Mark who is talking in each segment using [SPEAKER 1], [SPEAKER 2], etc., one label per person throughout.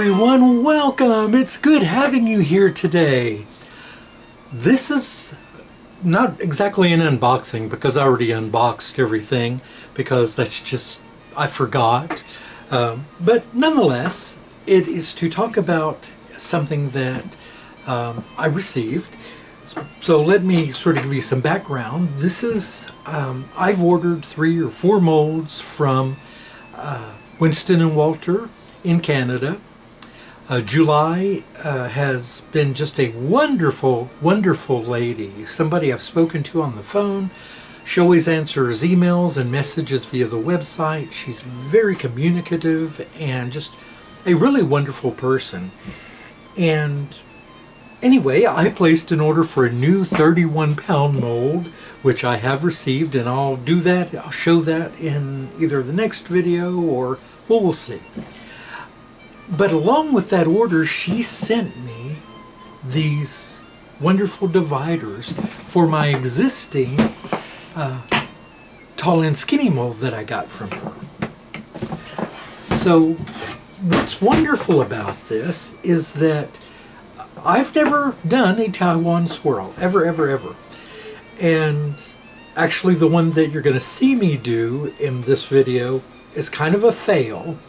[SPEAKER 1] everyone, welcome! It's good having you here today. This is not exactly an unboxing because I already unboxed everything because that's just, I forgot. But nonetheless, it is to talk about something that I received. So let me sort of give you some background. This is, I've ordered 3 or 4 molds from Winston and Walter in Canada. July has been just a wonderful, wonderful lady. Somebody I've spoken to on the phone. She always answers emails and messages via the website. She's very communicative and just a really wonderful person. And anyway, I placed an order for a new 31-pound mold, which I have received, and I'll do that. I'll show that in either the next video or, well, we'll see. But along with that order, she sent me these wonderful dividers for my existing tall and skinny mold that I got from her. So what's wonderful about this is that I've never done a Taiwan Swirl, ever. And actually the one that you're going to see me do in this video is kind of a fail.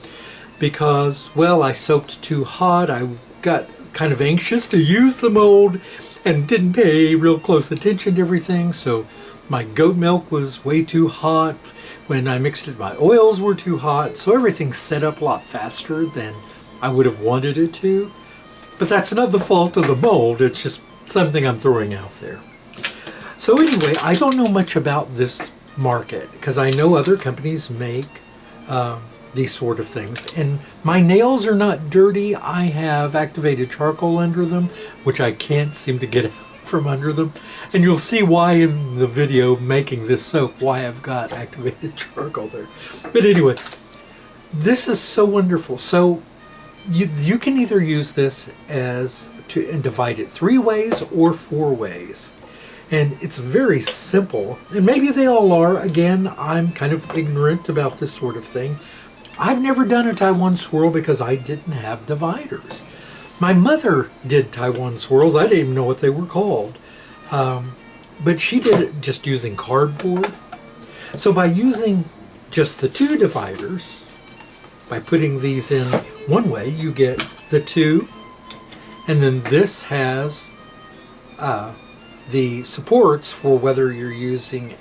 [SPEAKER 1] Because, well, I soaked too hot. I got kind of anxious to use the mold and didn't pay real close attention to everything. So my goat milk was way too hot. When I mixed it, my oils were too hot. So everything set up a lot faster than I would have wanted it to. But that's not the fault of the mold. It's just something I'm throwing out there. So anyway, I don't know much about this market because I know other companies make these sort of things. And my nails are not dirty. I have activated charcoal under them, which I can't seem to get out from under them. And you'll see why in the video making this soap, why I've got activated charcoal there. But anyway, this is so wonderful. So you can either use this and divide it 3 ways or 4 ways. And it's very simple. And maybe they all are. Again, I'm kind of ignorant about this sort of thing. I've never done a Taiwan Swirl because I didn't have dividers. My mother did Taiwan Swirls. I didn't even know what they were called. But she did it just using cardboard. So by using just the 2 dividers, by putting these in one way, you get the 2. And then this has the supports for whether you're using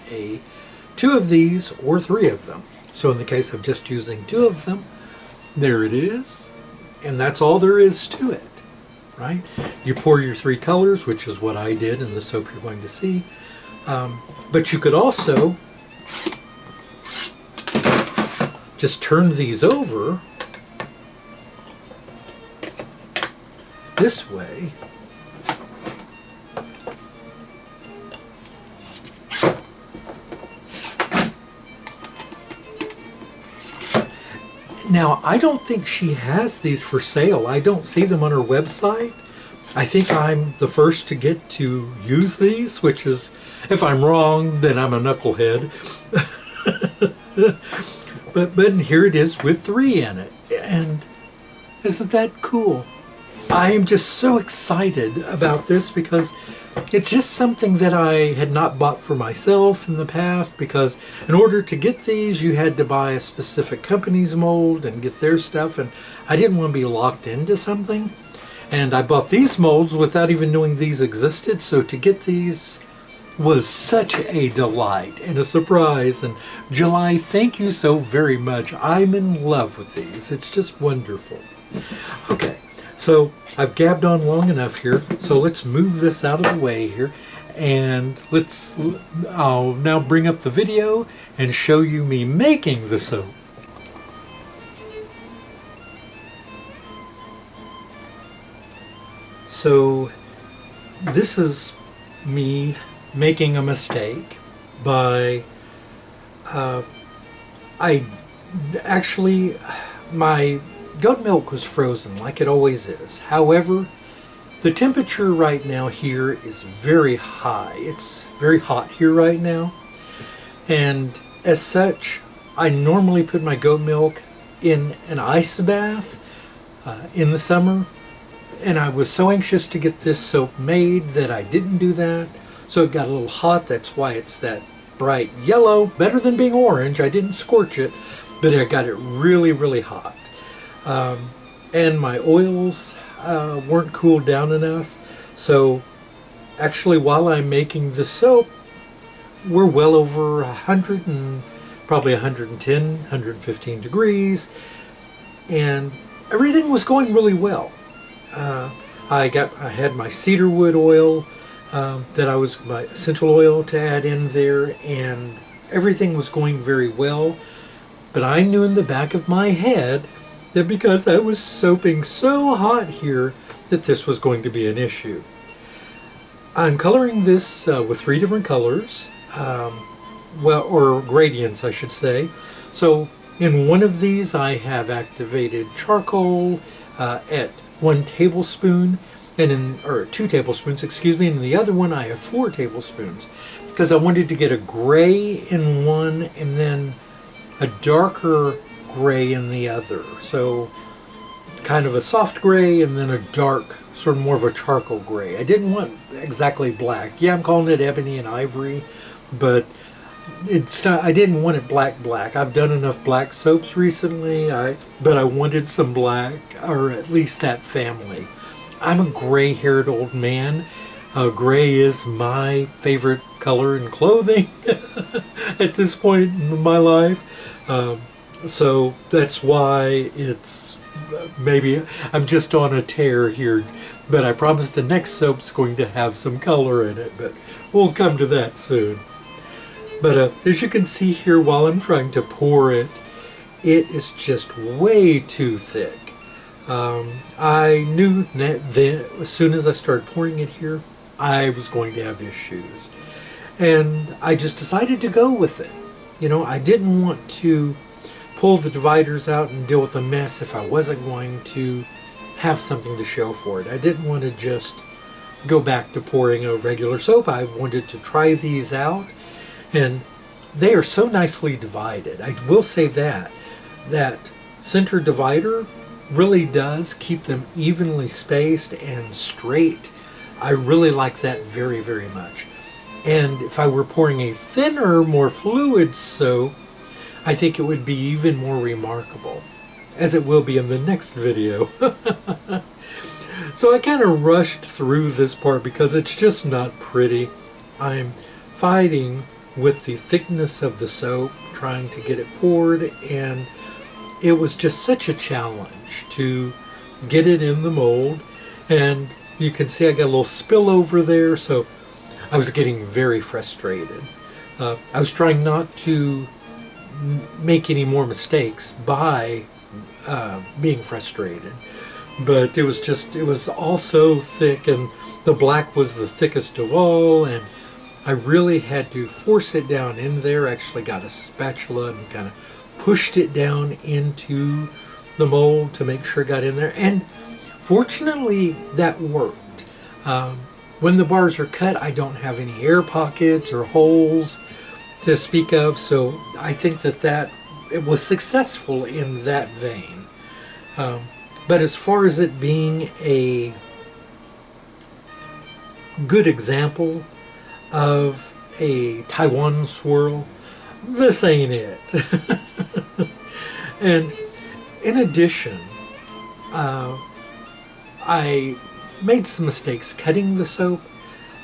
[SPEAKER 1] 2 of these or 3 of them. So in the case of just using 2 of them, there it is. And that's all there is to it, right? You pour your 3 colors, which is what I did in the soap you're going to see. But you could also just turn these over this way. Now, I don't think she has these for sale. I don't see them on her website. I think I'm the first to get to use these, which is, if I'm wrong, then I'm a knucklehead. but here it is with 3 in it. And isn't that cool? I am just so excited about this because it's just something that I had not bought for myself in the past, because in order to get these you had to buy a specific company's mold and get their stuff, and I didn't want to be locked into something. And I bought these molds without even knowing these existed, so to get these was such a delight and a surprise. And July, thank you so very much. I'm in love with these. It's just wonderful. Okay. So I've gabbed on long enough here, so let's move this out of the way here, and I'll now bring up the video and show you me making the soap. So this is me making a mistake by, my goat milk was frozen like it always is. However, the temperature right now here is very high. It's very hot here right now. And as such, I normally put my goat milk in an ice bath in the summer. And I was so anxious to get this soap made that I didn't do that. So it got a little hot. That's why it's that bright yellow. Better than being orange. I didn't scorch it, but I got it really, really hot. And my oils weren't cooled down enough. So actually, while I'm making the soap, we're well over 100 and probably 110, 115 degrees. And everything was going really well. I had my cedarwood oil that I was my essential oil to add in there, and everything was going very well. But I knew in the back of my head that because I was soaping so hot here that this was going to be an issue. I'm coloring this with 3 different colors, or gradients I should say. So in one of these I have activated charcoal at 1 tablespoon, or 2 tablespoons, excuse me, and in the other one I have 4 tablespoons, because I wanted to get a gray in one and then a darker gray in the other. So kind of a soft gray and then a dark, sort of more of a charcoal gray. I didn't want exactly black. Yeah, I'm calling it Ebony and Ivory, but it's not, I didn't want it black. I've done enough black soaps recently, but I wanted some black, or at least that family. I'm a gray-haired old man. Gray is my favorite color in clothing at this point in my life. So that's why it's maybe I'm just on a tear here, but I promise the next soap's going to have some color in it, but we'll come to that soon. But as you can see here, while I'm trying to pour it, it is just way too thick. I knew that as soon as I started pouring it here, I was going to have issues. And I just decided to go with it. You know, I didn't want to pull the dividers out and deal with a mess if I wasn't going to have something to show for it. I didn't want to just go back to pouring a regular soap. I wanted to try these out, and they are so nicely divided. I will say that center divider really does keep them evenly spaced and straight. I really like that very, very much. And if I were pouring a thinner, more fluid soap, I think it would be even more remarkable, as it will be in the next video. So I kind of rushed through this part because it's just not pretty. I'm fighting with the thickness of the soap, trying to get it poured, and it was just such a challenge to get it in the mold. And you can see I got a little spill over there, so I was getting very frustrated. I was trying not to make any more mistakes by being frustrated, but it was all so thick, and the black was the thickest of all, and I really had to force it down in there. Actually got a spatula and kind of pushed it down into the mold to make sure it got in there, and fortunately that worked. When the bars are cut, I don't have any air pockets or holes to speak of, so I think that it was successful in that vein. But as far as it being a good example of a Taiwan swirl, this ain't it. And in addition, I made some mistakes cutting the soap.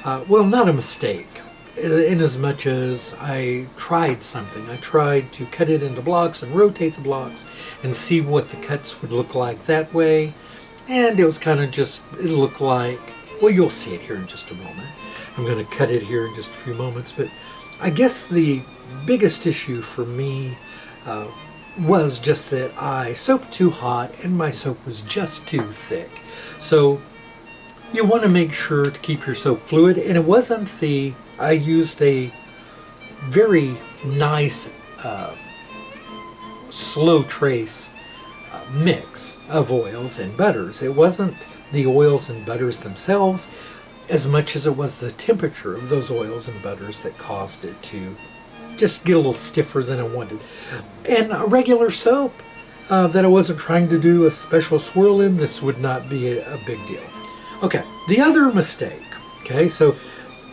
[SPEAKER 1] Well, not a mistake, in as much as I tried something. I tried to cut it into blocks and rotate the blocks and see what the cuts would look like that way. And it was kind of just, it looked like, well, you'll see it here in just a moment. I'm going to cut it here in just a few moments. But I guess the biggest issue for me was just that I soaped too hot and my soap was just too thick. So you want to make sure to keep your soap fluid, and it wasn't I used a very nice slow trace mix of oils and butters. It wasn't the oils and butters themselves as much as it was the temperature of those oils and butters that caused it to just get a little stiffer than I wanted. And a regular soap, that I wasn't trying to do a special swirl in, this would not be a big deal. Okay, the other mistake, okay, so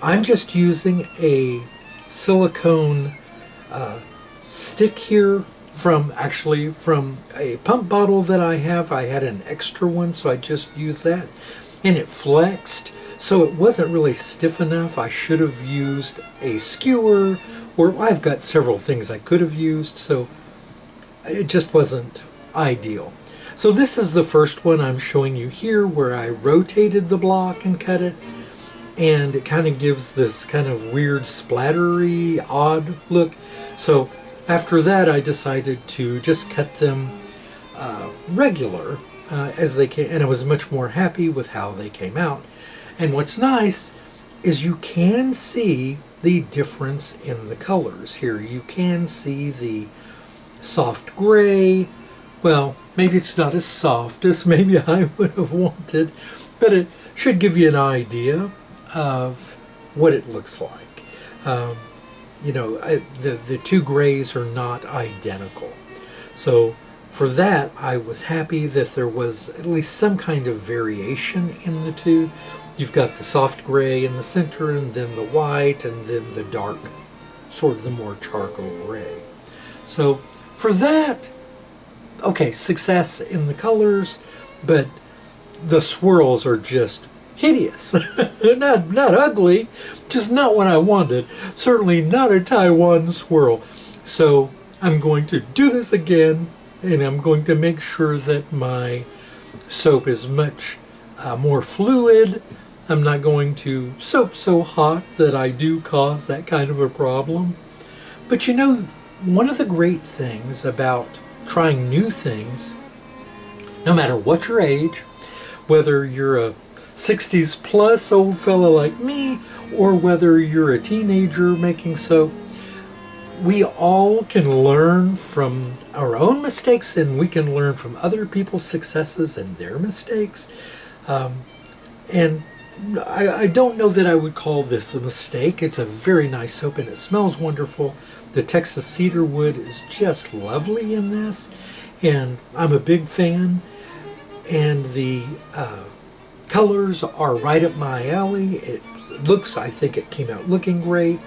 [SPEAKER 1] I'm just using a silicone stick here from a pump bottle that I have. I had an extra one, so I just used that, and it flexed, so it wasn't really stiff enough. I should have used a skewer, or I've got several things I could have used, so it just wasn't ideal. So this is the first one I'm showing you here, where I rotated the block and cut it, and it kind of gives this kind of weird splattery, odd look. So after that, I decided to just cut them regular as they came, and I was much more happy with how they came out. And what's nice is you can see the difference in the colors here. You can see the soft gray. Well, maybe it's not as soft as maybe I would have wanted, but it should give you an idea of what it looks like. You know, the two grays are not identical. So for that, I was happy that there was at least some kind of variation in the two. You've got the soft gray in the center, and then the white, and then the dark, sort of the more charcoal gray. So for that, okay, success in the colors, but the swirls are just hideous. not ugly, just not what I wanted. Certainly not a Taiwan swirl. So I'm going to do this again, and I'm going to make sure that my soap is much more fluid. I'm not going to soap so hot that I do cause that kind of a problem. But you know, one of the great things about trying new things, no matter what your age, whether you're a 60s plus old fella like me, or whether you're a teenager making soap, we all can learn from our own mistakes, and we can learn from other people's successes and their mistakes. And I don't know that I would call this a mistake. It's a very nice soap, and it smells wonderful. The Texas cedarwood is just lovely in this, and I'm a big fan. And the colors are right up my alley. It looks, I think it came out looking great.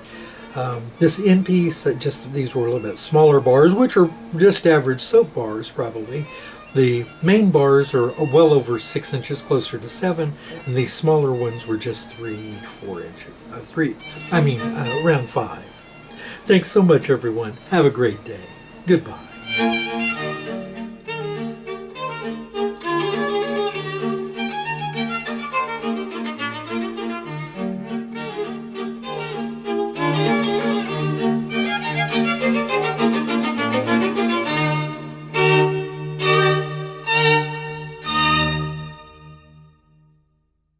[SPEAKER 1] This end piece, these were a little bit smaller bars, which are just average soap bars probably. The main bars are well over 6 inches, closer to 7, and these smaller ones were just 3 to 4 inches. Around 5. Thanks so much, everyone. Have a great day. Goodbye.